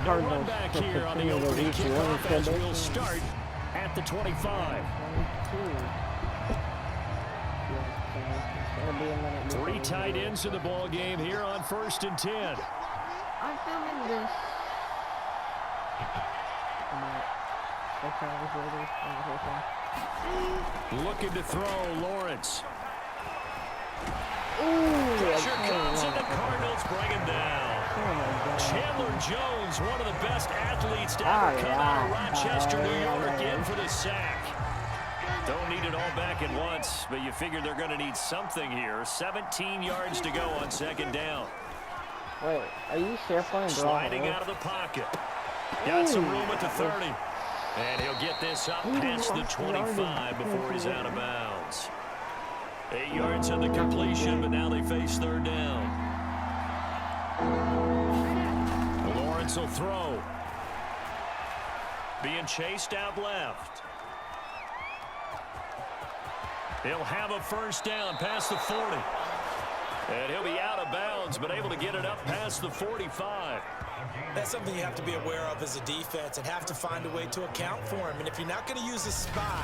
No run back here on the opening kickoff as we'll start at the 25. 3 tight ends in the ball game here on 1st and 10. I'm filming this. Looking to throw, Lawrence. Pressure comes and the Cardinals bring him down. Chandler Jones, one of the best athletes to ever come out of Rochester, New York, in for the sack. Don't need it all back at once, but you figure they're going to need something here. 17 yards to go on 2nd down. Wait, are you sure playing sliding out of the pocket. Got some room at the 30. And he'll get this up past the 25 before he's out of bounds. 8 yards on the completion, but now they face 3rd down. Lawrence will throw. Being chased out left. He'll have a 1st down past the 40. And he'll be out of bounds, but able to get it up past the 45. That's something you have to be aware of as a defense and have to find a way to account for him. And if you're not going to use a spy,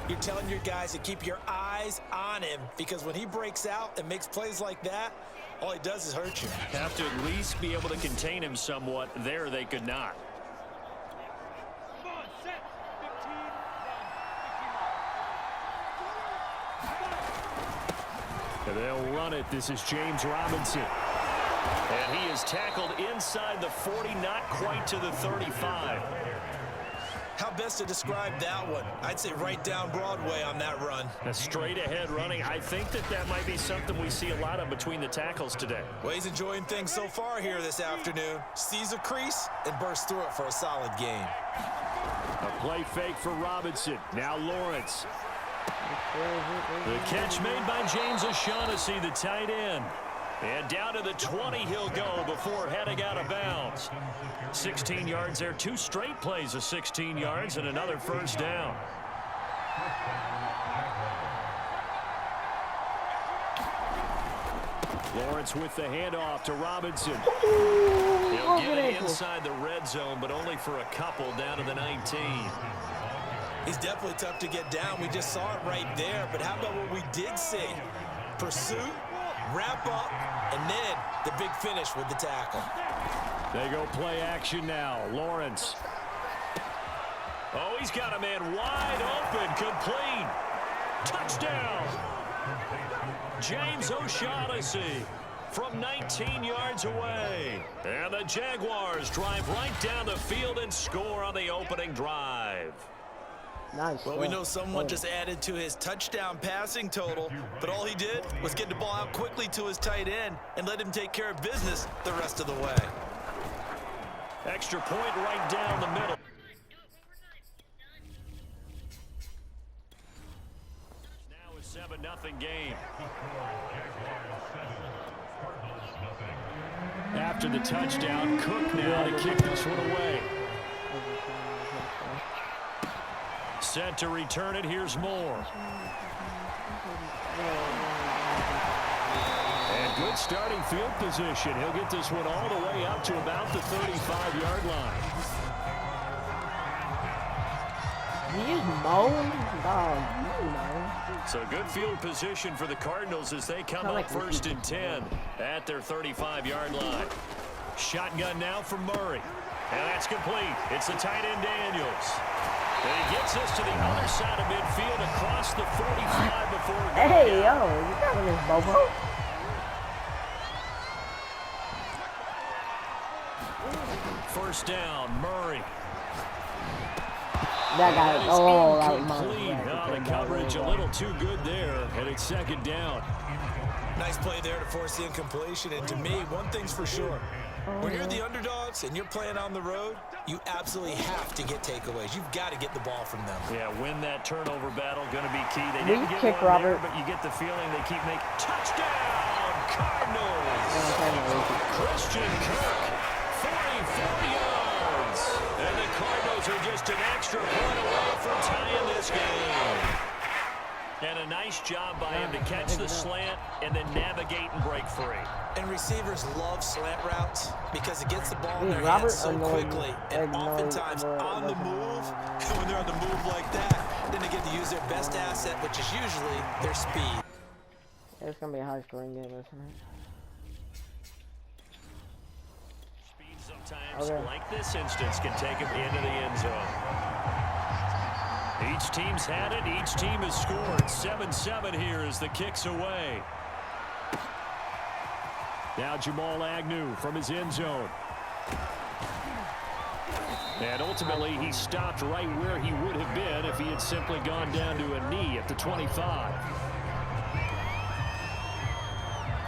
you're telling your guys to keep your eyes on him, because when he breaks out and makes plays like that, all he does is hurt you. Have to at least be able to contain him somewhat. There they could not. They'll run it. This is James Robinson. And he is tackled inside the 40, not quite to the 35. How best to describe that one? I'd say right down Broadway on that run. A straight ahead running. I think that might be something we see a lot of between the tackles today. Well, he's enjoying things so far here this afternoon. Sees a crease and bursts through it for a solid gain. A play fake for Robinson. Now Lawrence. The catch made by James O'Shaughnessy, the tight end. And down to the 20 he'll go before heading out of bounds. 16 yards there. 2 straight plays of 16 yards and another 1st down. Lawrence with the handoff to Robinson. He'll get it inside the red zone, but only for a couple, down to the 19. He's definitely tough to get down. We just saw it right there. But how about what we did see? Pursuit, wrap up, and then the big finish with the tackle. They go play action now. Lawrence. Oh, he's got a man wide open, complete. Touchdown. James O'Shaughnessy from 19 yards away. And the Jaguars drive right down the field and score on the opening drive. Nice. Well, we know someone just added to his touchdown passing total, but all he did was get the ball out quickly to his tight end and let him take care of business the rest of the way. Extra point right down the middle. Now a 7-0 game. After the touchdown, Cook now to kick this one away. Set to return it. Here's Moore. And good starting field position. He'll get this one all the way up to about the 35-yard line. He's moaned. So good field position for the Cardinals as they come up 1st and 10 at their 35-yard line. Shotgun now for Murray. And that's complete. It's the tight end Daniels. And he gets us to the other side of midfield across the 45 before going Hey, down. yo, you got this, Bobo. First down, Murray. That guy, That is oh, that was incomplete. The coverage a little too good there, and it's 2nd down. Nice play there to force the incompletion. And to me, one thing's for sure. When you're the underdogs and you're playing on the road, you absolutely have to get takeaways. You've got to get the ball from them. Yeah, win that turnover battle, going to be key. They Will didn't you get kick one Robert? there, but you get the feeling they keep making. Touchdown, Cardinals! Christian Kirk, 44 yards. And the Cardinals are just an extra point away from tying this game. And a nice job by him to catch the slant and then navigate and break free. And receivers love slant routes because it gets the ball in their hands so quickly and oftentimes on the move. And when they're on the move like that, then they get to use their best asset, which is usually their speed. It's going to be a high-scoring game, isn't it? Speed sometimes, like this instance, can take him into the end zone. Each team's had it. Each team has scored. 7-7 here as the kick's away. Now Jamal Agnew from his end zone. And ultimately, he stopped right where he would have been if he had simply gone down to a knee at the 25.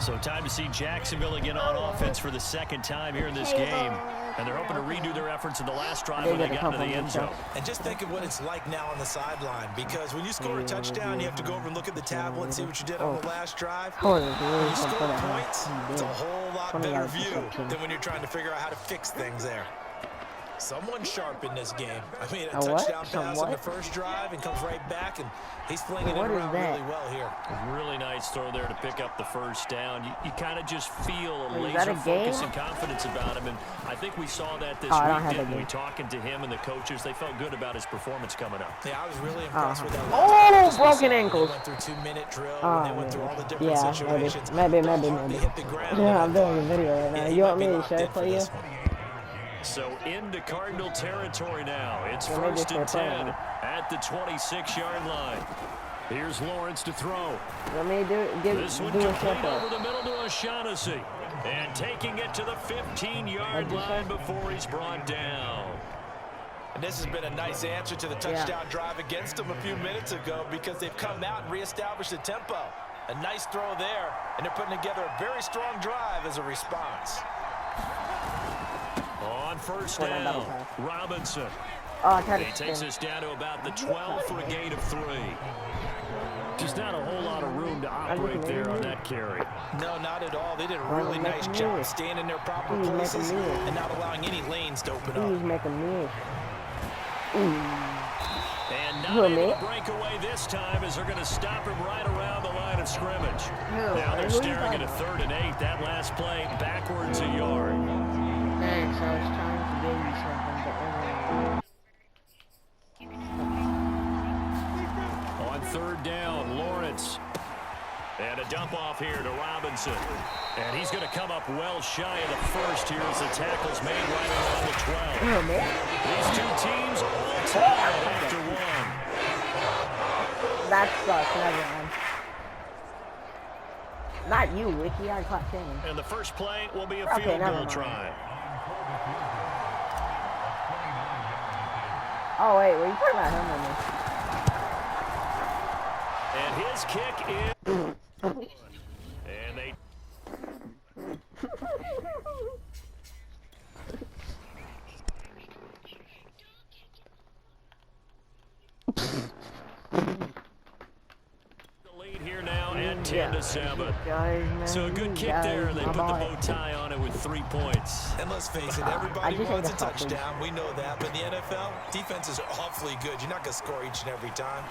So time to see Jacksonville again on offense for the second time here in this game. And they're hoping to redo their efforts in the last drive when they got into the end zone. And just think of what it's like now on the sideline, because when you score a touchdown, you have to go over and look at the tablet and see what you did on the last drive. When you score points, it's a whole lot better view than when you're trying to figure out how to fix things there. Someone sharp in this game. I mean, a touchdown pass on the first drive and comes right back, and he's flinging it around really well here. Really nice throw there to pick up the first down. You kind of just feel a laser focus and confidence about him, and I think we saw that this week, didn't we? Talking to him and the coaches, they felt good about his performance coming up. Yeah, I was really impressed with that. Oh, broken ankles. They went through 2-minute drill, and they went through all the different situations. Maybe. Yeah, I'm doing a video right now. You want me to share it for you? So into Cardinal territory now. It's 1st and 10 at the 26-yard line. Here's Lawrence to throw. Let me this one complete over the middle to O'Shaughnessy. And taking it to the 15-yard line before he's brought down. And this has been a nice answer to the touchdown drive against them a few minutes ago, because they've come out and reestablished the tempo. A nice throw there, and they're putting together a very strong drive as a response. On first down, Robinson. He takes us down to about the 12 for a gain of 3. Just not a whole lot of room to operate there on that carry. No, not at all. They did a really nice job staying in their proper places and not allowing any lanes to open up. He's making me. And not able to break away this time, as they're going to stop him right around the line of scrimmage. Now they're staring at a 3rd and 8. That last play backwards a yard. Thanks, I was trying to give you something, On 3rd down, Lawrence. And a dump off here to Robinson. And he's going to come up well shy of the first here as the tackle's made right around the 12. These two teams all tied after one. That sucks, never mind. Not you, Ricky. I caught him. And the first play will be a field goal try. Oh, wait, were you talking about him or me? And his kick is... and they... the lead here now at 10-7. So a good kick there, and they put the bow tie on it with 3 points. And let's face it, everybody wants a touchdown. We know that. But in the NFL, defenses are awfully good. You're not going to score each and every time.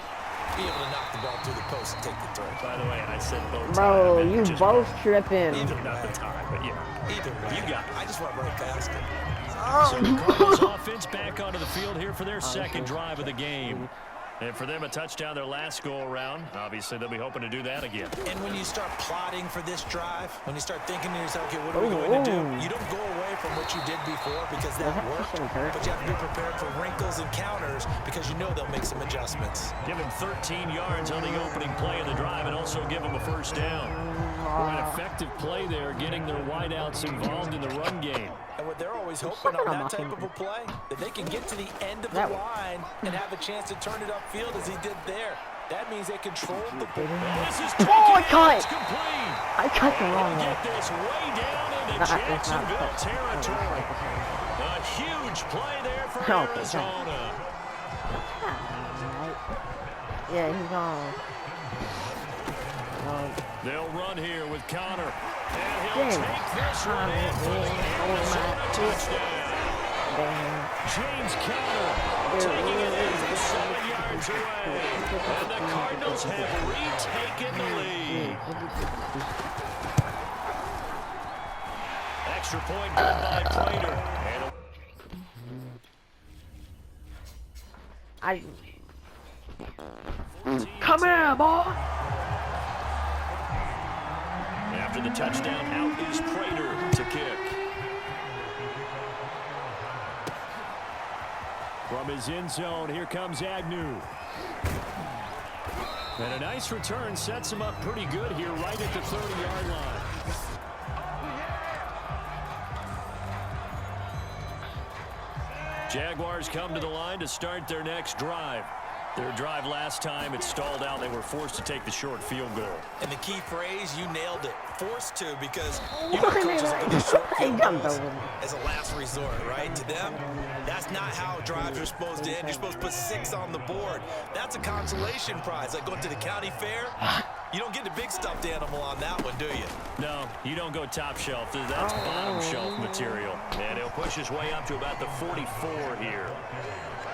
Be able to knock the ball through the post and take the throw. By the way, I said bow tie. Bro, you both tripping. Either not the time, but yeah. Either way. You got it. I just went right past it. So the Cardinals offense back onto the field here for their second drive of the game. And for them, a touchdown their last go-around. Obviously, they'll be hoping to do that again. And when you start plotting for this drive, when you start thinking to yourself, okay, what are we going to do? You don't go away from what you did before because that worked. But you have to be prepared for wrinkles and counters because you know they'll make some adjustments. Give him 13 yards on the opening play of the drive and also give him a first down. An effective play there, getting their wideouts involved in the run game. And what they're always hoping on that type of a play, that they can get to the end of the line and have a chance to turn it upfield as he did there. That means they control the ball. This is I cut it. Complete. I cut the wrong way. Get this way down into Jacksonville territory. A huge play there for Arizona. Yeah, he's on. They'll run here with Connor. And he'll take this one in for the Arizona touchdown. James counter, taking it in from 7 yards away. And the Cardinals have retaken the lead. Extra point good by Prater. Come here, boy. After the touchdown, out is Prater to kick. From his end zone, here comes Agnew. And a nice return sets him up pretty good here right at the 30-yard line. Jaguars come to the line to start their next drive. Their drive last time, it stalled out. They were forced to take the short field goal. And the key phrase, you nailed it. Forced to, because you know coaches look at the short field goals as a last resort, right? To them, that's not how drives are supposed to end. You're supposed to put 6 on the board. That's a consolation prize. Like going to the county fair, you don't get the big stuffed animal on that one, do you? No, you don't go top shelf. That's bottom shelf material. And he'll push his way up to about the 44 here.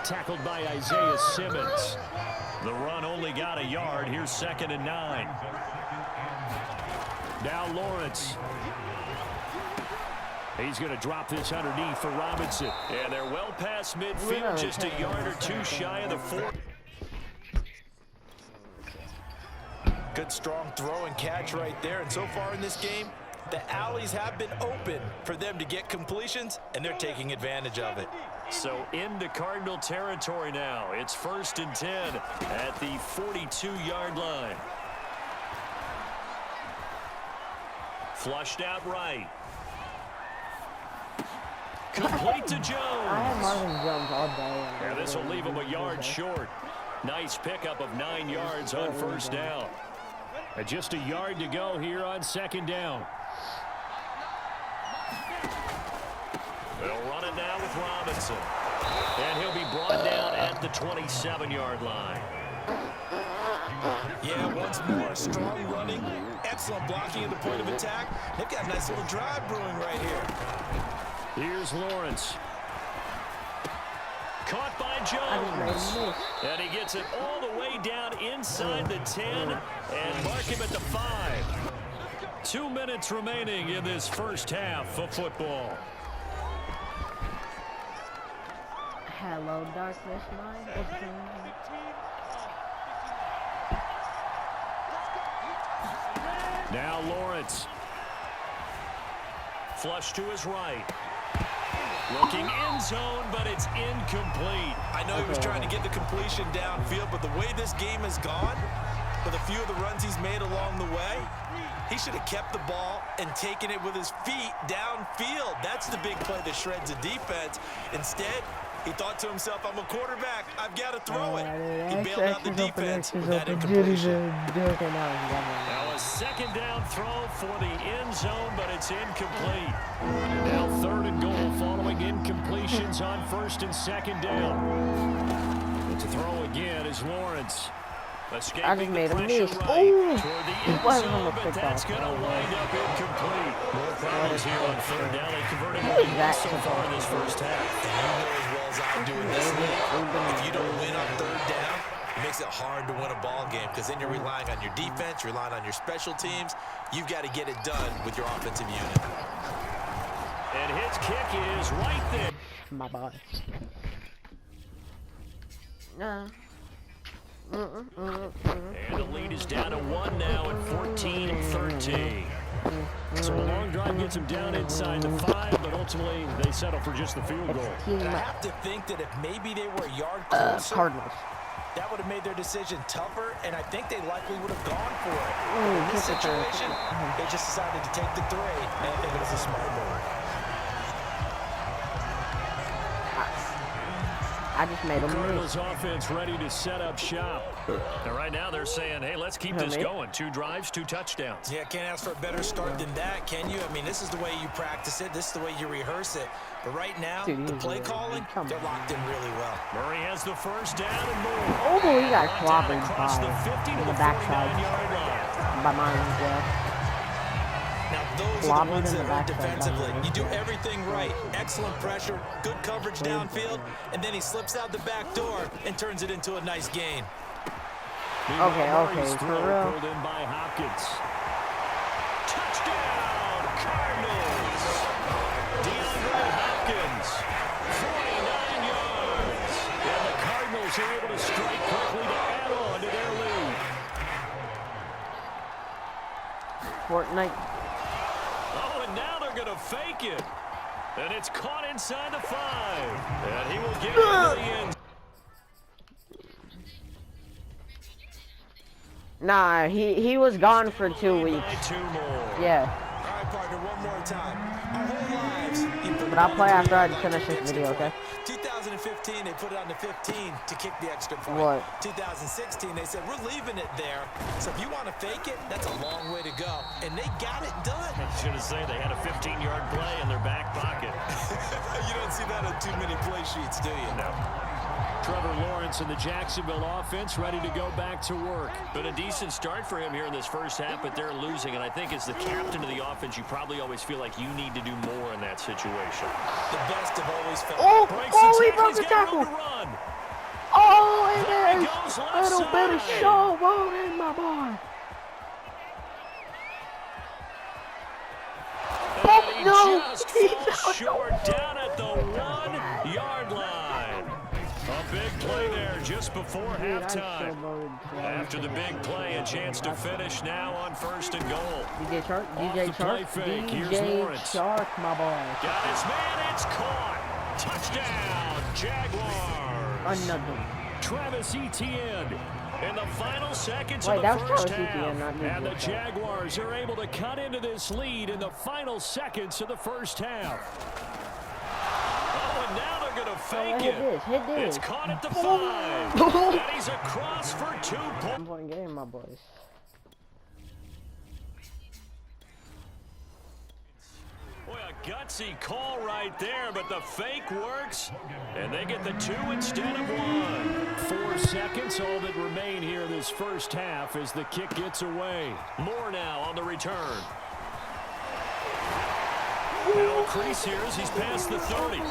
Tackled by Isaiah Simmons. The run only got a yard. Here's 2nd and 9. Now Lawrence. He's going to drop this underneath for Robinson. And they're well past midfield, just a yard or 2 shy of the 4. Good strong throw and catch right there. And so far in this game, the alleys have been open for them to get completions, and they're taking advantage of it. So into Cardinal territory now. It's 1st and 10 at the 42-yard line. Flushed out right. Complete to Jones. I have Marvin Jones all day. And this will leave him a yard short. Nice pickup of 9 yards on 1st down. And just a yard to go here on 2nd down. They'll run it now with Robinson. And he'll be brought down at the 27-yard line. Yeah, once more, strong running, excellent blocking at the point of attack. They've got a nice little drive brewing right here. Here's Lawrence. Caught by Jones. And he gets it all the way down inside the 10 and mark him at the 5. 2 minutes remaining in this first half of football. Hello, darkness, mine. Now Lawrence. Flush to his right. Looking end zone, but it's incomplete. I know he was trying to get the completion downfield, but the way this game has gone, with a few of the runs he's made along the way, he should have kept the ball and taken it with his feet downfield. That's the big play that shreds the defense. Instead, he thought to himself, I'm a quarterback. I've got to throw it. He bailed out the defense with that incompletion. Now a 2nd down throw for the end zone, but it's incomplete. Now 3rd and goal following incompletions on 1st and 2nd down. To throw again is Lawrence. I just made a miss. Oh, he wasn't on the But pick that's off. going to wind up incomplete. More problems here on 3rd down. They converted one so far in this first half. And you know as well as I do in this league, if you don't win on 3rd down, it makes it hard to win a ball game because then you're relying on your defense, you're relying on your special teams. You've got to get it done with your offensive unit. And his kick is right there. My body. And the lead is down to 1 now at 14-13. So a long drive gets him down inside the 5, but ultimately they settle for just the field goal. And I have to think that if maybe they were a yard closer, Cardinals. that would have made their decision tougher, and I think they likely would have gone for it. In this situation, they just decided to take the 3, and I think it was a smart move. I just made a Cardinals miss. offense ready to set up shop. And right now they're saying, hey, let's keep this going. 2 drives, 2 touchdowns. Yeah, can't ask for a better start than that, can you? I mean, this is the way you practice it. This is the way you rehearse it. But right now, the play calling, they're locked in really well. Murray has the 1st down and more. Oh, he got clobbered Across the 50 to by the the backside 49-yard line. by mine as well. Now, those are the ones that hurt defensively. You do everything right. Excellent pressure, good coverage downfield, and then he slips out the back door and turns it into a nice gain. Okay, for real. Pulled in by Hopkins. Touchdown, Cardinals. DeAndre Hopkins, 49 yards. And the Cardinals are able to strike quickly to add on to their lead. Fortnite. Oh, and now they're going to fake it. And it's caught inside the 5. And he will get it into the end. Nah, he was gone for 2 weeks. Yeah. All right, partner, one more time. Our whole lives. But I'll play after I finish this video, okay? 2015, they put it on the 15 to kick the extra point. What? 2016, they said, we're leaving it there. So if you want to fake it, that's a long way to go. And they got it done. I should have said they had a 15-yard play in their back pocket. You don't see that on too many play sheets, do you? No. Trevor Lawrence and the Jacksonville offense ready to go back to work. Been a decent start for him here in this first half, but they're losing. And I think as the captain of the offense, you probably always feel like you need to do more in that situation. The best have always felt. He broke the tackle. Oh, it is a little bit of showboat in my boy. And he just falls short down at the 1-yard line. A big play there just before halftime. After the big play, a chance to finish now on 1st and goal. DJ Shark, DJ Shark, my boy. Got his man, it's caught. Touchdown, Jaguars. Another. Travis Etienne in the final seconds of the first half. And the Jaguars are able to cut into this lead in the final seconds of the first half. Oh, and now they're going to fake it. Hit this. It's caught at the 5. And he's across for 2 points. I'm playing game, my boys. Boy, a gutsy call right there, but the fake works, and they get the 2 instead of 1. 4 seconds, all that remain here this first half as the kick gets away. More now on the return. Now a crease here as he's past the 30.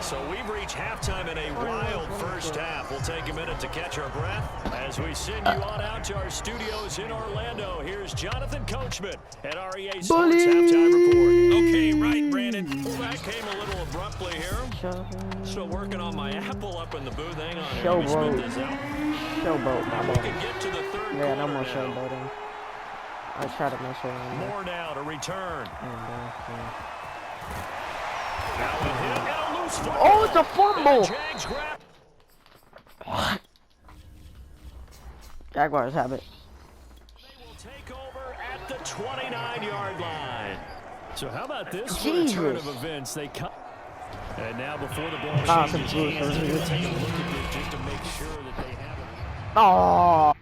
So we've reached halftime in a wild first half. We'll take a minute to catch our breath as we send you on out to our studios in Orlando. Here's Jonathan Coachman at REA Sports Halftime Report. Okay, right, Brandon. Well, that came a little abruptly here. Still working on my Apple up in the booth. Hang on here. Let me spit this out. Showboat, my boy. We can get to the third quarter. Yeah, no more showboating. I try to mess around. More now to return. Oh, it's a fumble! What? Jaguars have it. They will take over at the 29-yard line. So how about this turn of events? They cut. And now before the ball changes hands, they're going to take a look at this just to make sure that they have it. Oh.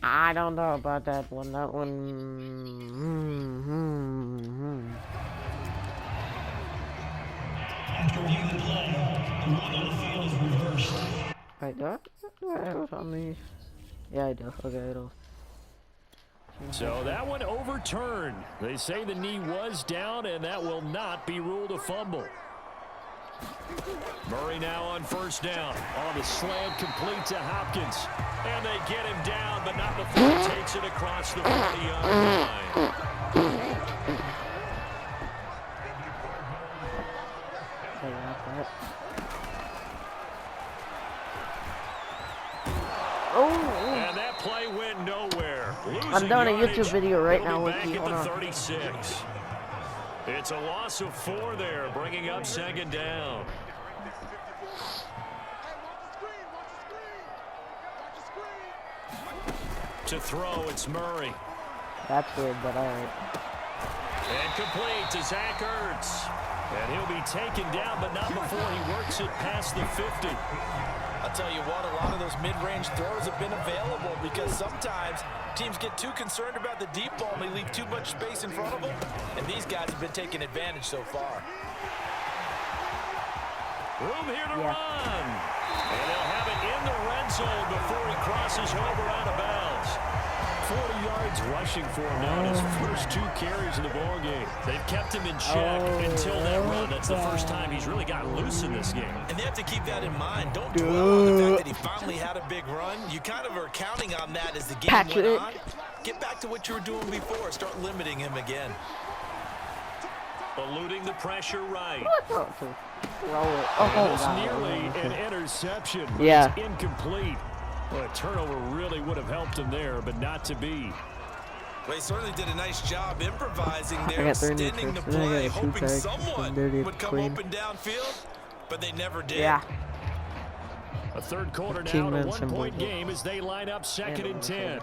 I don't know about that one. That one. After reviewing the play, the run on the field is reversed. Wait, do I? On the... Yeah, I do. Okay, it'll. So that one overturned. They say the knee was down, and that will not be ruled a fumble. Murray now on first down. On the slant, complete to Hopkins. And they get him down, but not before he takes it across the 40-yard line. And that play went nowhere. I'm doing a YouTube video right now with you. Hold on. 36. It's a loss of 4 there, bringing up 2nd down. To throw, it's Murray. That's weird, but all right. And complete to Zach Ertz. And he'll be taken down, but not before he works it past the 50. I'll tell you what, a lot of those mid-range throws have been available because sometimes teams get too concerned about the deep ball and they leave too much space in front of them. And these guys have been taking advantage so far. Room here to run. And they'll have it in the red zone before he crosses over out of bounds. 40 yards rushing for him now in his first 2 carries of the ball game. They've kept him in check until that run. That's the first time he's really gotten loose in this game. And they have to keep that in mind. Don't dwell on the fact that he finally had a big run. You kind of are counting on that as the game went on. Get back to what you were doing before. Start limiting him again. Eluding the pressure right. Roll it. Almost nearly an interception. Yeah. It's incomplete. Well, a turnover really would have helped him there, but not to be. Well, he certainly did a nice job improvising there, extending the play, hoping someone would come open downfield, but they never did. Yeah. A third quarter now, a 1-point game as they line up 2nd and 10.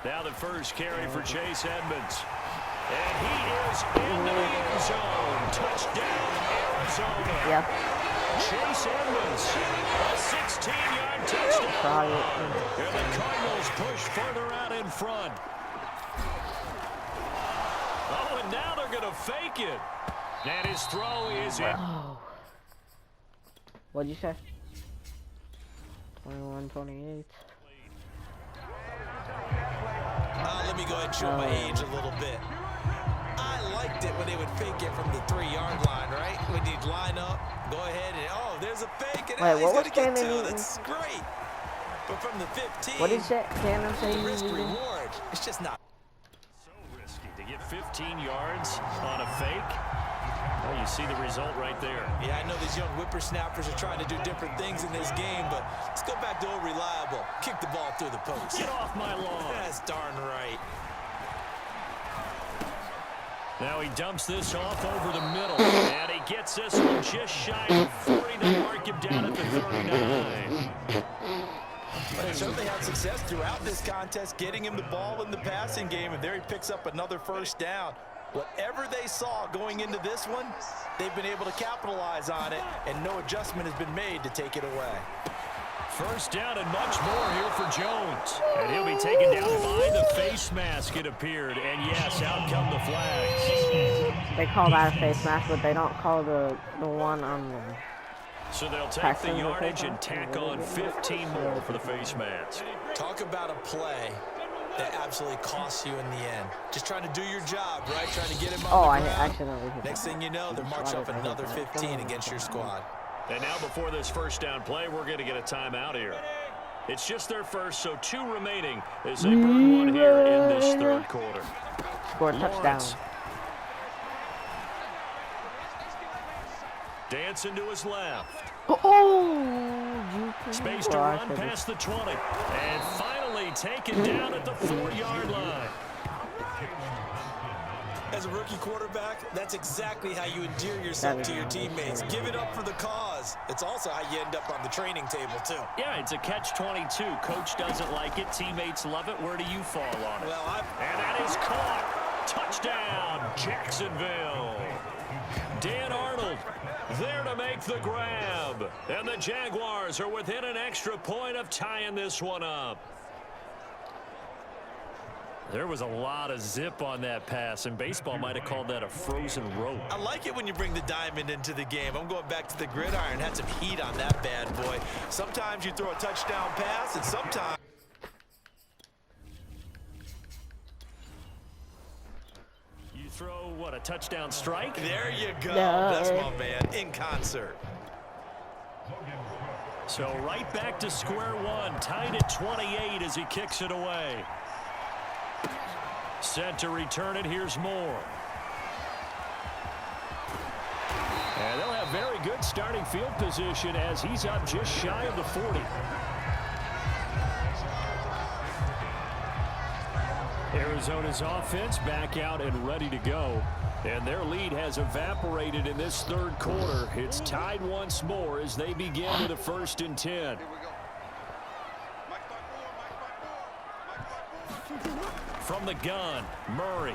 Now the first carry for Chase Edmonds. And he is in the end zone. Touchdown, Arizona. Yeah. Chase Edmonds, a 16-yard touchdown. And the Cardinals push further out in front. Oh, and now they're going to fake it. And his throw is in. What'd you say? 21-28. Let me go ahead and show my age a little bit. I liked it when they would fake it from the 3-yard line, right? When you'd line up, go ahead and, oh, there's a fake. And wait, what was Cannon? That's great. But from the 15, what did Cannon say? Risk reward. It's just not. So risky to get 15 yards on a fake. Well, you see the result right there. Yeah, I know these young whippersnappers are trying to do different things in this game, but let's go back to old reliable. Kick the ball through the post. Get off my lawn. That's darn right. Now he dumps this off over the middle, and he gets this one just shy of 40 to mark him down at the 39. But they certainly had success throughout this contest, getting him the ball in the passing game, and there he picks up another first down. Whatever they saw going into this one, they've been able to capitalize on it, and no adjustment has been made to take it away. First down and much more here for Jones. And he'll be taken down by the face mask, it appeared. And yes, out come the flags. They call that a face mask, but they don't call the one on the... So they'll take the yardage and tack on 15 more for the face mask. Talk about a play that absolutely costs you in the end. Just trying to do your job, right? Trying to get him on the ground. Accidentally hit Next thing you know, they're marching up another 15 against your squad. And now before this first down play, we're going to get a timeout here. It's just their first, so 2 remaining as they burn one here in this third quarter. Score a touchdown. Dancing to his left. Space to run past the 20. And finally taken down at the 4-yard line. As a rookie quarterback, that's exactly how you endear yourself to your teammates. Give it up for the cause. It's also how you end up on the training table, too. Yeah, it's a catch-22. Coach doesn't like it. Teammates love it. Where do you fall on it? Well, and that is caught. Touchdown, Jacksonville. Dan Arnold there to make the grab. And the Jaguars are within an extra point of tying this one up. There was a lot of zip on that pass, and baseball might have called that a frozen rope. I like it when you bring the diamond into the game. I'm going back to the gridiron. Had some heat on that bad boy. Sometimes you throw a touchdown pass, and sometimes... You throw, what, a touchdown strike? There you go. That's my man, in concert. So right back to square one, tied at 28 as he kicks it away. Set to return it. Here's Moore. And they'll have very good starting field position as he's up just shy of the 40. Arizona's offense back out and ready to go. And their lead has evaporated in this third quarter. It's tied once more as they begin with a 1st and 10. From the gun, Murray.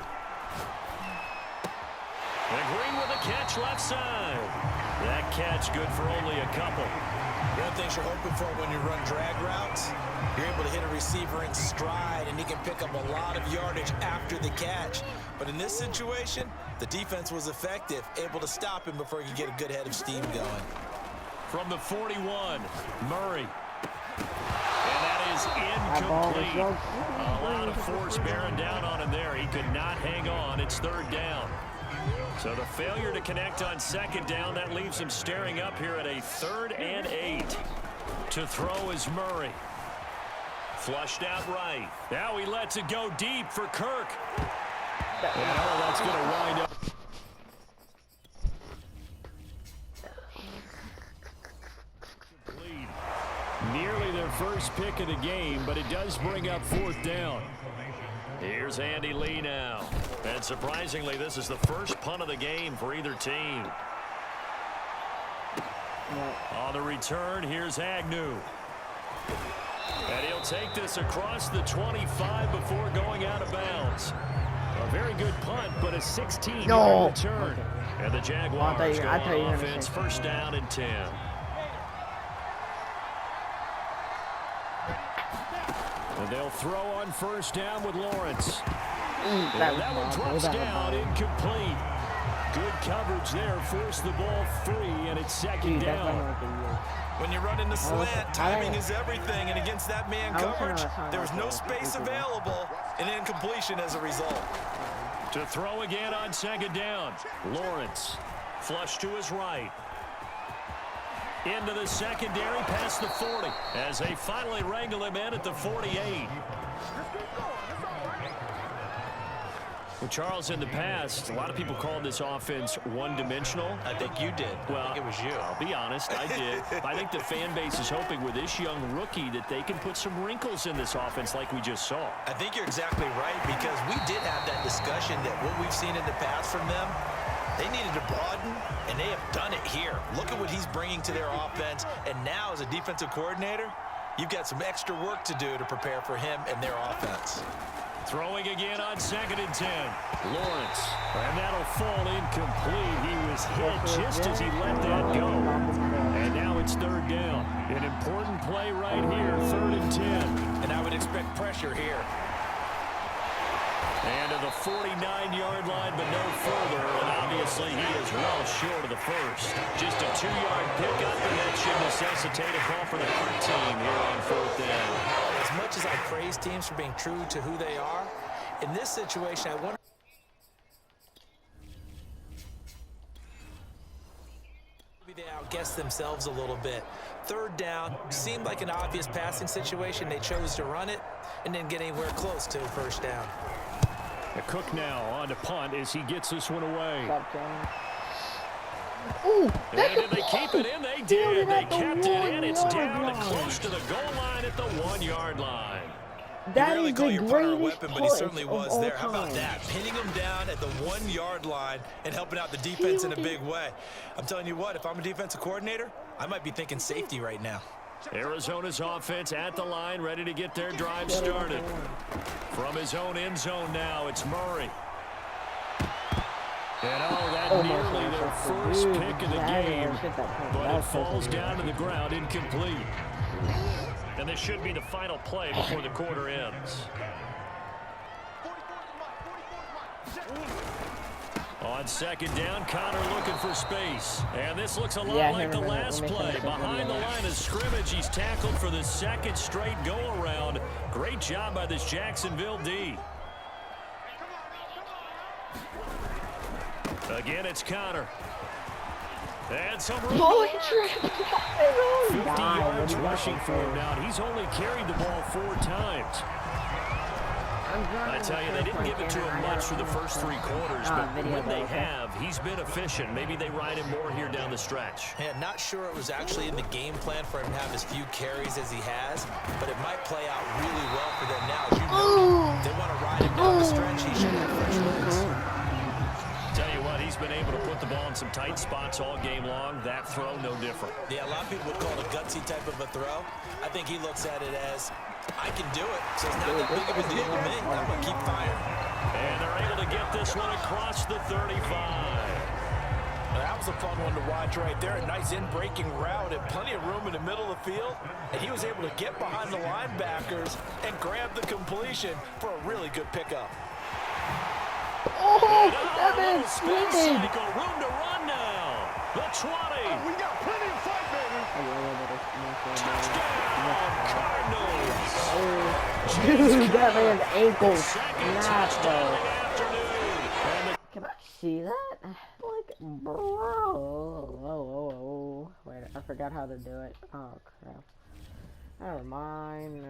And Green with a catch left side. That catch good for only a couple. One of the things you're hoping for when you run drag routes, you're able to hit a receiver in stride, and he can pick up a lot of yardage after the catch. But in this situation, the defense was effective, able to stop him before he could get a good head of steam going. from the 41. Murray. And that is incomplete. A lot of force bearing down on him there. He could not hang on. It's 3rd down. So the failure to connect on 2nd down, that leaves him staring up here at a 3rd and 8. To throw is Murray. Flushed out right. Now he lets it go deep for Kirk. And that's going to wind up. Nearly their first pick of the game, but it does bring up 4th down. Here's Andy Lee now. And surprisingly, this is the first punt of the game for either team. On the return, here's Agnew. And he'll take this across the 25 before going out of bounds. A very good punt, but a 16-yard return. And the Jaguars go on offense, 1st down and 10. And they'll throw on 1st down with Lawrence. That one drops down, incomplete. Good coverage there, forced the ball free, and it's 2nd down. When you're running the slant, timing is everything, and against that man coverage, there was no space available, and incompletion as a result. To throw again on 2nd down, Lawrence. Flush to his right. Into the secondary past the 40 as they finally wrangle him in at the 48. Well, Charles, in the past, a lot of people called this offense one-dimensional. I think you did. Well, I think it was you. I'll be honest, I did. I think the fan base is hoping with this young rookie that they can put some wrinkles in this offense like we just saw. I think you're exactly right, because we did have that discussion that what we've seen in the past from them, they needed to broaden, and they have done it here. Look at what he's bringing to their offense, and now as a defensive coordinator, you've got some extra work to do to prepare for him and their offense. Throwing again on 2nd and 10. Lawrence. And that'll fall incomplete. He was hit just as he let that go. And now it's 3rd down. An important play right here, 3rd and 10. And I would expect pressure here. And to the 49-yard line, but no further. And obviously he is well short of the first. Just a 2-yard pickup, and that should necessitate a call for the Kirk team here on 4th down. As much as I praise teams for being true to who they are, in this situation, I wonder maybe they outguessed themselves a little bit. 3rd down seemed like an obvious passing situation. They chose to run it and didn't get anywhere close to 1st down. Cook now on to punt as he gets this one away. Ooh, and did they keep it in? They did. They kept it in. It's down to close to the goal line at the 1-yard line. That really is call the your punter a greatest weapon, but he certainly was there. How about time. that? Pinning him down at the 1-yard line and helping out the defense in a big way. I'm telling you what, if I'm a defensive coordinator, I might be thinking safety right now. Arizona's offense at the line, ready to get their drive started. From his own end zone now, it's Murray. And that nearly their first pick of the game, but it falls down to the ground incomplete. And this should be the final play before the quarter ends. On 2nd down, Connor looking for space. And this looks a lot like the last play. Behind the line of scrimmage, he's tackled for the 2nd straight go-around. Great job by this Jacksonville D. Again, it's Connor. And some room. 50 yards rushing for him now. He's only carried the ball 4 times. I tell you, they didn't give it to him much for the first 3 quarters, but when they have, he's been efficient. Maybe they ride him more here down the stretch. Yeah, not sure it was actually in the game plan for him to have as few carries as he has, but it might play out really well for them now. As you know, they want to ride him down the stretch. He should have fresh wins. Tell you what, he's been able to put the ball in some tight spots all game long. That throw, no different. Yeah, a lot of people would call it a gutsy type of a throw. I think he looks at it as, I can do it, so it's not that big of a deal to me. I'm going to keep firing. And they're able to get this one across the 35. That was a fun one to watch right there. A nice in-breaking route and plenty of room in the middle of the field. And he was able to get behind the linebackers and grab the completion for a really good pickup. Oh, that man's swinging. Room to run now. The 20. We got plenty of fight, baby. Touchdown, Cardinals. Dude, that man's ankle Second snapped, touchdown though. of the afternoon. And Can I see that? Like, bro. Wait, I forgot how to do it. Oh, crap. Never mind.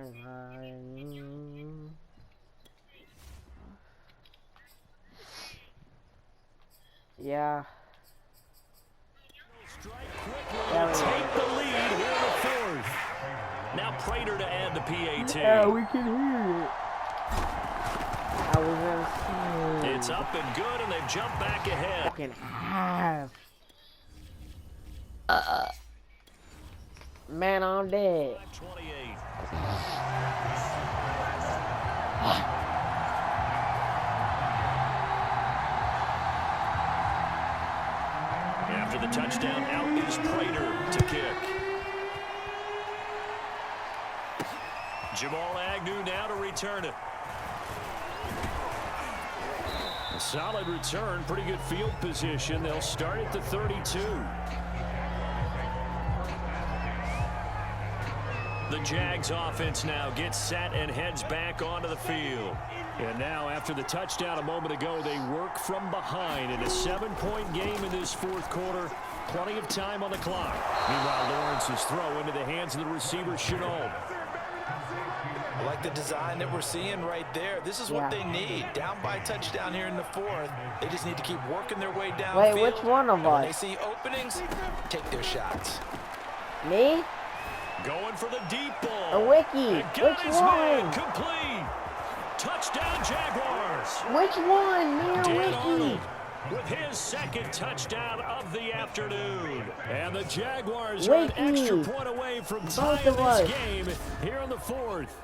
Yeah. take the lead here in the fourth. Now Prater to add the PAT. Yeah, we can hear it. I was gonna say. It's up and good, and they jump back ahead. Fucking half. Man, I'm dead. 28. After the touchdown, out is Prater to kick. Jamal Agnew now to return it. A solid return, pretty good field position. They'll start at the 32. The Jags offense now gets set and heads back onto the field. And now, after the touchdown a moment ago, they work from behind in a 7-point game in this fourth quarter. Plenty of time on the clock. Meanwhile, Lawrence's throw into the hands of the receiver, Chenault. I like the design that we're seeing right there. This is what they need. Down by touchdown here in the fourth. They just need to keep working their way down. Wait, which one of when they us? see openings, take their shots. Me? Going for the deep ball. Or Wiki? And got Which his man one? complete. Touchdown, Jaguars. Which one? Me or Dan Wiki? Arnold with his second touchdown of the afternoon. And the Jaguars are an Wiki. extra point away from tying Both of this us. game here in the fourth.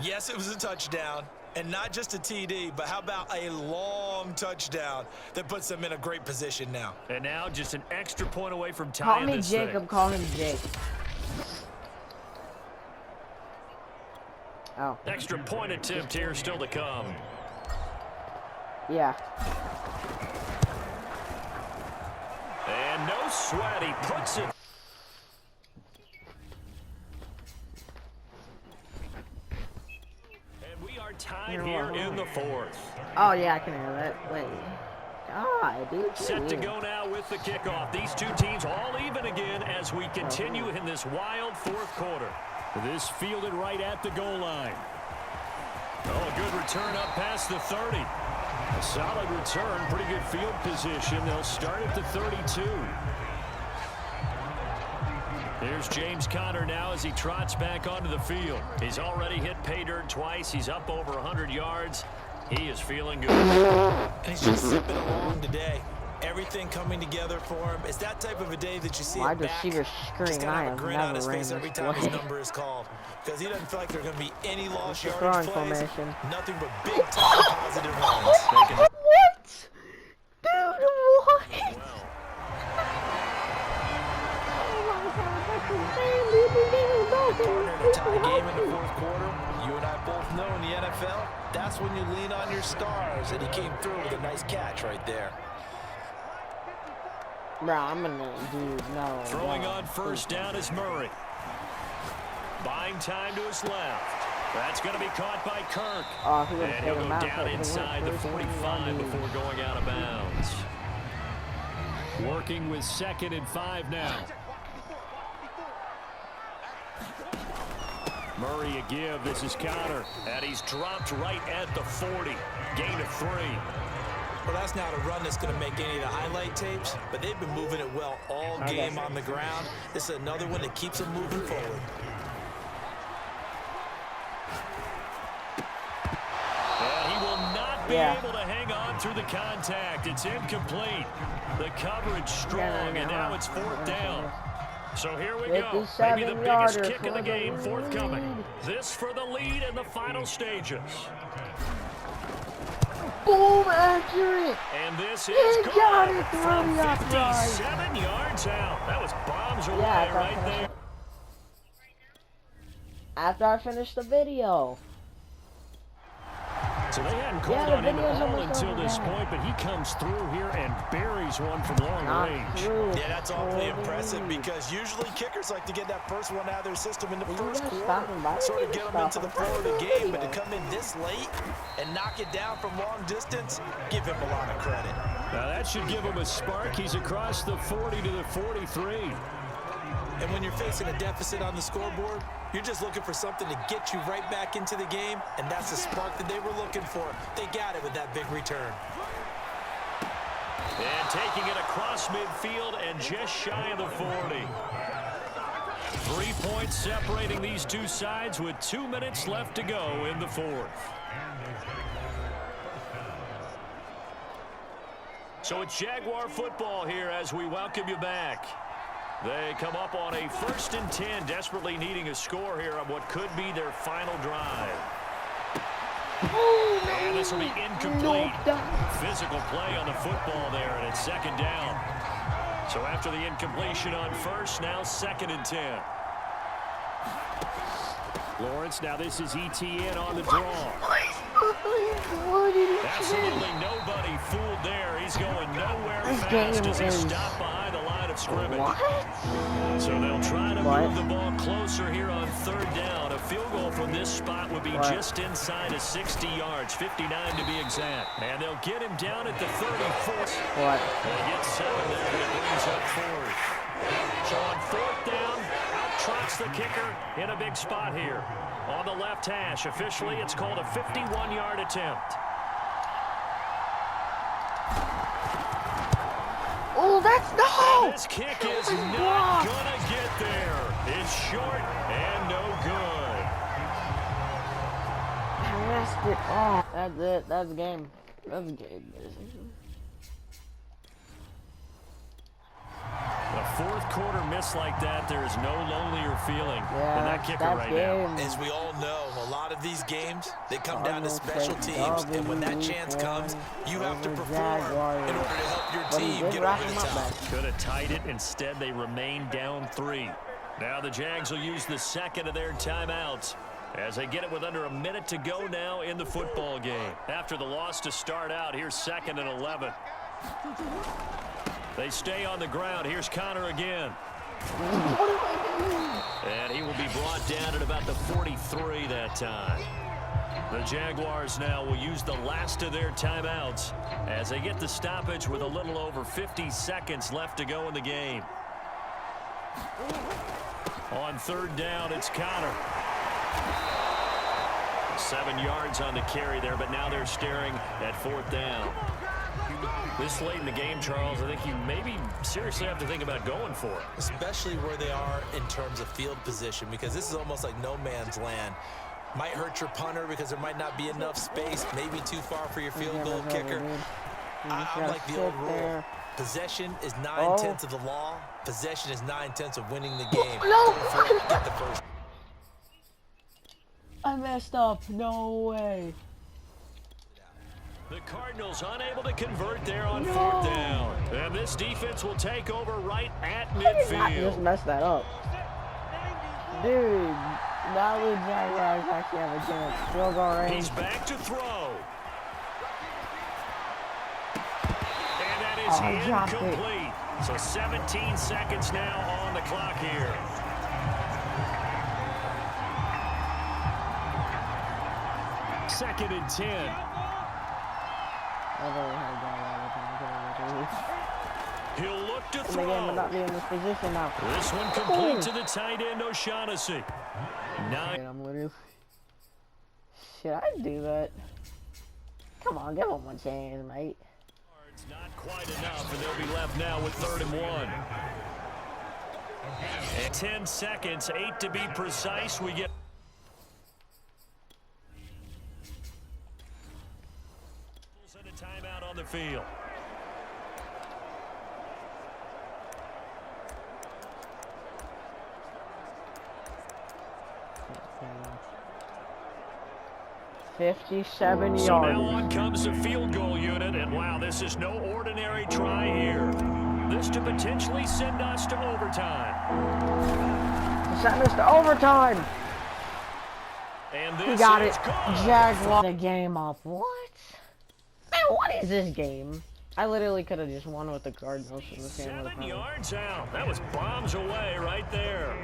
Yes, it was a touchdown. And not just a TD, but how about a long touchdown that puts them in a great position now. And now just an extra point away from Call tying me this Jacob, thing. call him Jake. Oh, Extra point attempt here still to come. yeah. And no sweat, he puts it. And we are tied here in the fourth. Oh, yeah, I can hear that. Wait. God, dude. Set to go now with the kickoff. These two teams all even again as we continue in this wild fourth quarter. This fielded right at the goal line. Oh, a good return up past the 30. A solid return, pretty good field position. They'll start at the 32. There's James Conner now as he trots back onto the field. He's already hit pay dirt twice. He's up over 100 yards. He is feeling good. And he's just zipping along today. Everything coming together for him. It's that type of a day that you see Wide it back. receiver He's screen. gonna I have a have grin on his never ran face every this time his way. number is called. Because he doesn't feel like there's going to be any lost the yardage throwing plays. formation. Nothing but big time positive runs. What? Dude, what? Partner in a tie game in the fourth quarter. You and I both know in the NFL, that's when you lean on your stars. And he came through with a nice catch right there. Bro, I'm gonna, dude, no. Throwing no. on first down is Murray. Buying time to his left. That's going to be caught by Kirk. Oh, he would've And he'll taken go him out, down but he inside went the first 45 and before going out of bounds. Working with 2nd and 5 now. Murray a give. This is Conner. And he's dropped right at the 40. Gain of 3. Well, that's not a run that's going to make any of the highlight tapes, but they've been moving it well all game on the ground. This is another one that keeps them moving forward. And he will not be able to hang on through the contact. It's incomplete. The coverage strong, and now it's 4th down. So here we go. Maybe the biggest kick in the game forthcoming. This for the lead in the final stages. Boom, accurate. And this He is got good it through from the upright. 57 yards out. That was bombs away Yeah, right there. After I finish the video. So they hadn't called on him at all until this point, but he comes through here and buries one from long range. Yeah, that's awfully impressive because usually kickers like to get that first one out of their system in the first quarter, sort of get them into the flow of the game, but to come in this late and knock it down from long distance, give him a lot of credit. Now that should give him a spark. He's across the 40 to the 43. And when you're facing a deficit on the scoreboard, you're just looking for something to get you right back into the game, and that's the spark that they were looking for. They got it with that big return. And taking it across midfield and just shy of the 40. 3 points separating these two sides with 2 minutes left to go in the fourth. So it's Jaguar football here as we welcome you back. They come up on a 1st and 10, desperately needing a score here on what could be their final drive. And this will be incomplete. Physical play on the football there, and it's 2nd down. So after the incompletion on 1st, now 2nd and 10. Lawrence, now this is ETN on the draw. Absolutely nobody fooled there. He's going nowhere fast as he's stopped behind the line of scrimmage. So they'll try to move the ball closer here on 3rd down. A field goal from this spot would be just inside of 60 yards, 59 to be exact. And they'll get him down at the 34. They get 7 there, and it brings up 4th. So on 4th down, out trots the kicker in a big spot here. On the left hash, officially it's called a 51-yard attempt. Oh, that's no! And this kick is not going to get there. It's short and no good. Passed it off. That's it. That's the game. That's the game. A 4th quarter miss like that, there is no lonelier feeling than that kicker right now. As we all know, a lot of these games, they come down to special teams, and when that chance comes, you have to perform in order to help your team get over the top. Could have tied it. Instead, they remain down 3. Now the Jags will use the 2nd of their timeouts as they get it with under a minute to go now in the football game. After the loss to start out, here's 2nd and 11. They stay on the ground. Here's Connor again. And he will be brought down at about the 43 that time. The Jaguars now will use the last of their timeouts as they get the stoppage with a little over 50 seconds left to go in the game. On 3rd down, it's Connor. 7 yards on the carry there, but now they're staring at 4th down. This late in the game, Charles, I think you maybe seriously have to think about going for it. Especially where they are in terms of field position, because this is almost like no man's land. Might hurt your punter because there might not be enough space, maybe too far for your field goal kicker. I like the old rule. Possession is 9/10 of the law. Possession is 9/10 of winning the game. No! Get the first. I messed up. No way. The Cardinals unable to convert there on 4th down. And this defense will take over right at midfield. I just messed that up. Dude, now the Jaguars actually have a chance. Field goal range. He's back to throw. And that is incomplete. So 17 seconds now on the clock here. Second and 10. He'll look to throw. Not be in this position now. This one complete to the tight end, O'Shaughnessy. 9. I'm literally. Should I do that? Come on, give him one chance, mate. It's not quite enough, and they'll be left now with 3rd and 1. And 10 seconds, 8 to be precise. We get. And a timeout on the field. $57 So now on comes the field goal unit, and wow, this is no ordinary try here. This to potentially send us to overtime. Send us to overtime. And And He this got is it. good. Jaguars the game off. What? Man, what is this game? I literally could have just won with the Cardinals in this game. 7 yards out. That was bombs away right there.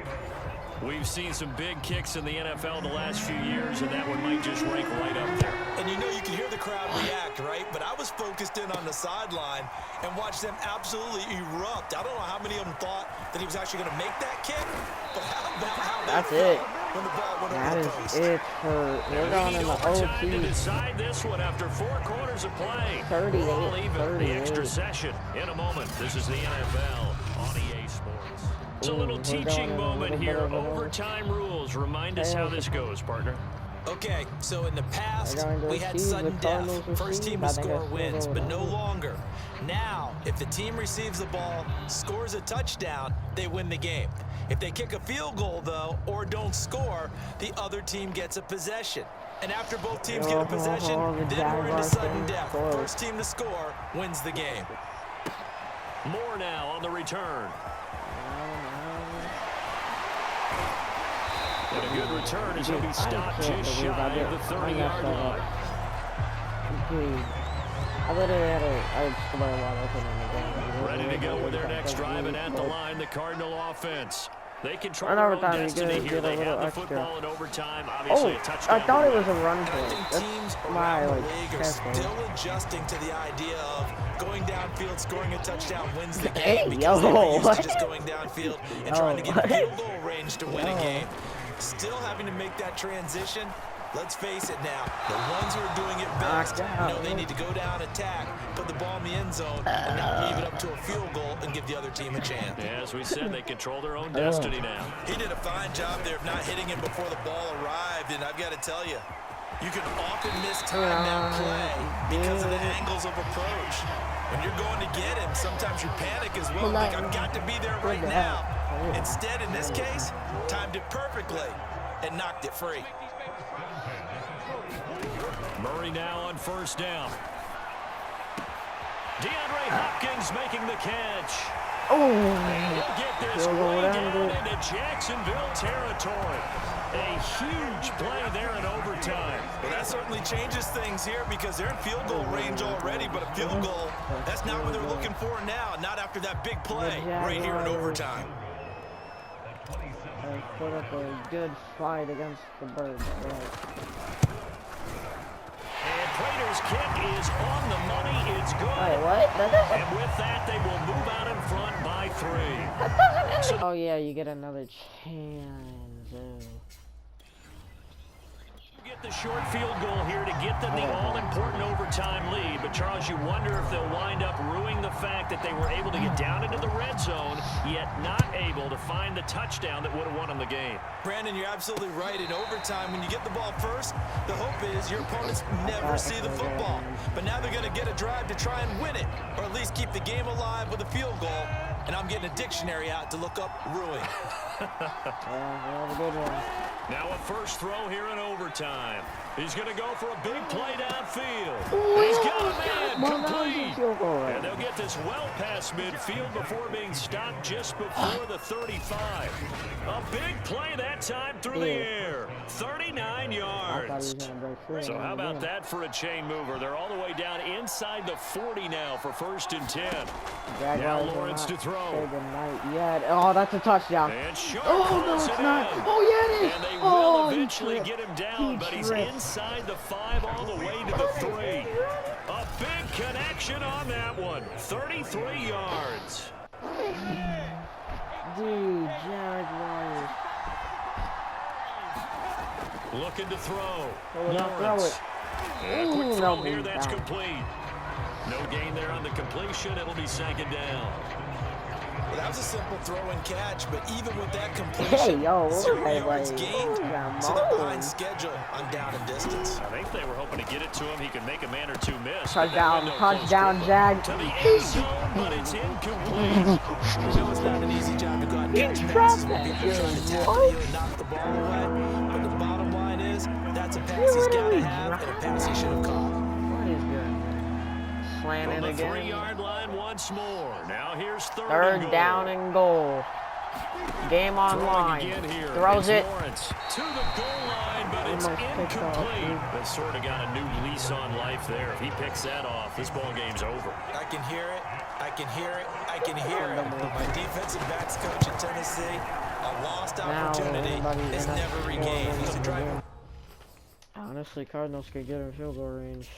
We've seen some big kicks in the NFL the last few years, and that one might just rank right up there. And you know you can hear the crowd react, right? But I was focused in on the sideline and watched them absolutely erupt. I don't know how many of them thought that he was actually going to make that kick, but how about how they That's felt it. when the ball went That over is the post. it for we're going in the Overtime to OT. decide this one after 4 quarters of play. 38, We're all even. The 38. extra session in a moment. This is the NFL on EA Sports. It's a little teaching moment here. Overtime rules. Remind us how this goes, partner. Okay, so in the past, They're going to we had receive, sudden the death. Cardinals First team receive. to I think score that's wins, what but it no was. longer. Now, if the team receives the ball, scores a touchdown, they win the game. If they kick a field goal, though, or don't score, the other team gets a possession. And after both teams get a possession, the then we're into Jaguars sudden getting death. scored. First team to score wins the game. More now on the return. And a good return as he'll be stopped just shy of the 30-yard line. I literally had a score wide open in the game. Ready to go with their next drive, and at the line, the Cardinal offense. They control In their own overtime, you destiny here. get a They little have the extra. football in overtime. Oh, Obviously, a touchdown. I thought it was a run I play. think That's teams my around the like league are testing. still adjusting to the idea of going downfield, scoring a touchdown wins the game Hey, because they yo, were used what? to just going downfield and trying to get Yo. field goal range to win a game. Still having to make that transition. Let's face it now, the ones who are doing it best know they need to go down, attack, put the ball in the end zone, and not leave it up to a field goal and give the other team a chance. Yeah, as we said, they control their own destiny now. He did a fine job there of not hitting him before the ball arrived, and I've got to tell you, you can often mistime that play because of the angles of approach. When you're going to get him, sometimes you panic as well. Like, I've got to be there right now. Instead, in this case, timed it perfectly and knocked it free. Murray now on first down. DeAndre Hopkins making the catch. Oh, He'll get this Field goal way down down there. into Jacksonville territory. A huge play there in overtime. Well, that certainly changes things here because they're in field goal range already, but a field goal, that's not what they're looking for now, not after that big play right here in overtime. I put up a good fight against the Birds. And Prater's kick is on the money. It's good. Wait, what? And with that, they will move out in front by 3. Oh yeah, you get another chance. Get the short field goal here to get them the all-important overtime lead. But, Charles, you wonder if they'll wind up ruining the fact that they were able to get down into the red zone, yet not able to find the touchdown that would have won them the game. Brandon, you're absolutely right. In overtime, when you get the ball first, the hope is your opponents never see the football. But now they're going to get a drive to try and win it, or at least keep the game alive with a field goal. And I'm getting a dictionary out to look up ruin. Yeah, good one. Now a first throw here in overtime. He's going to go for a big play downfield. He's got a man complete. And they'll get this well past midfield before being stopped just before the 35. A big play that time through the air. 39 yards. So how about that for a chain mover? They're all the way down inside the 40 now for 1st and 10. Now Lawrence to throw. Yet. Oh, that's a touchdown. And Sharp Oh, no, calls it's it not. in. Oh, yeah, it is. And they will Oh, eventually he get him tripped. down, He but he's tripped. inside the 5 all the way to the 3. A big connection on that one. 33 yards. Dude, Jaguars. Looking to throw. Throw Lawrence. it. And a quick Ooh, throw no, here, that's down. complete. No gain there on the completion. It'll be 2nd down. Well, that was a simple throw and catch, but even with that Hey, completion, yo, 0 hey, yards like, gained, come so they're on. behind schedule on down and distance. I think they were hoping to get it to him. He could make a man or two miss. Touchdown, But that window touchdown, closed Jag. quickly. To the end zone, but it's incomplete. You know it's not an easy job to go out and catch He passes dropped when that. people are trying to tap What? you and knock the ball away. But the bottom line is, that's a pass he's got to have and a pass he should have caught. What is good? Slant From it the again. 3-yard line once more. Now here's 3rd and Third goal. down and goal. Game on Throwing line. again here. Throws It's it. Lawrence to the goal line, but It's Almost picked off, incomplete. dude. That sort of got a new lease on life there. If he picks that off, this ball game's over. I can hear it. I can hear it. I can hear it. My defensive backs coach in Tennessee, a lost opportunity is never regained. He's a driver. Honestly, Cardinals could get in field goal range.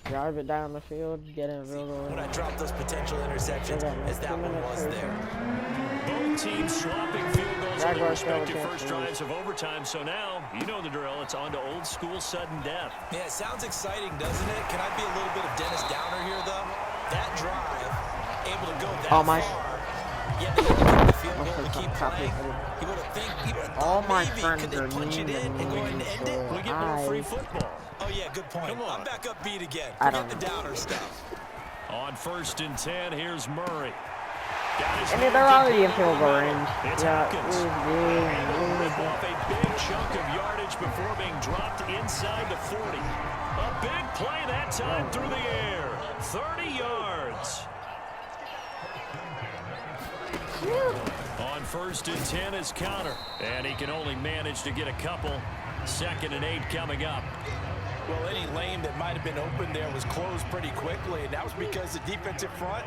Drive it down the field, get in field goal range. When I dropped those potential interceptions, as that one was there. Both teams swapping field goals on their Jaguars respective fell first drives of overtime. So now, you know the drill. It's on to old school sudden death. Yeah, it sounds exciting, doesn't it? Can I be a little bit of Dennis Downer here, though? That drive, able to go that far. Yeah, they had to kick the field goal to keep playing. You would have All thought my maybe friends could they are punch it in and go ahead and end it? We get more free football. Oh, yeah, good point. Come on. I'm back up beat again. I Forget don't the Downer stuff. On 1st and 10, here's Murray. And they're already in field goal range. It's Yeah, Hopkins. Able to rip off a big chunk of yardage before being dropped inside the 40. A big play that time through the air. 30 yards. On 1st and 10 is Connor. And he can only manage to get a couple. 2nd and 8 coming up. Well, any lane that might have been open there was closed pretty quickly, and that was because the defensive front,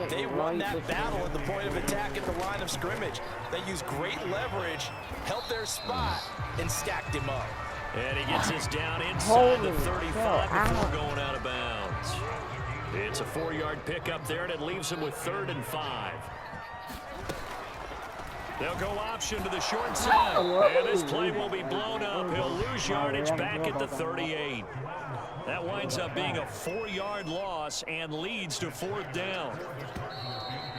they won that battle at the point of attack at the line of scrimmage. They used great leverage, held their spot, and stacked him up. And he gets us down inside the Holy 35 hell, before going out of bounds. It's a 4-yard pickup there, and it leaves him with 3rd and 5. They'll go option to the short side, and this play will be blown up. He'll lose yardage back at the 38. That winds up being a 4-yard loss and leads to 4th down.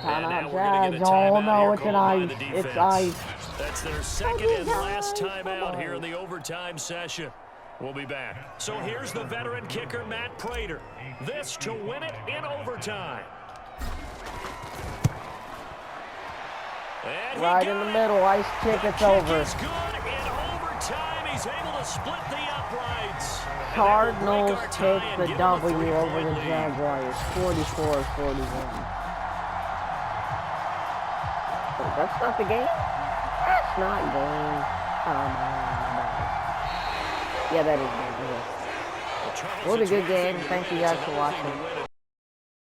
And now we're going to get a timeout here called by the defense. It's ice. That's their 2nd and last timeout here in the overtime session. We'll be back. So here's the veteran kicker, Matt Prater. This to win it in overtime. And Right in the middle, ice kick, it's over. Is good in overtime. He's able to split the uprights. Cardinals take the W over the Jaguars, 44-41. That's not the game? That's not game. Come on. Yeah, that is game. It was a good game. Thank you guys for watching.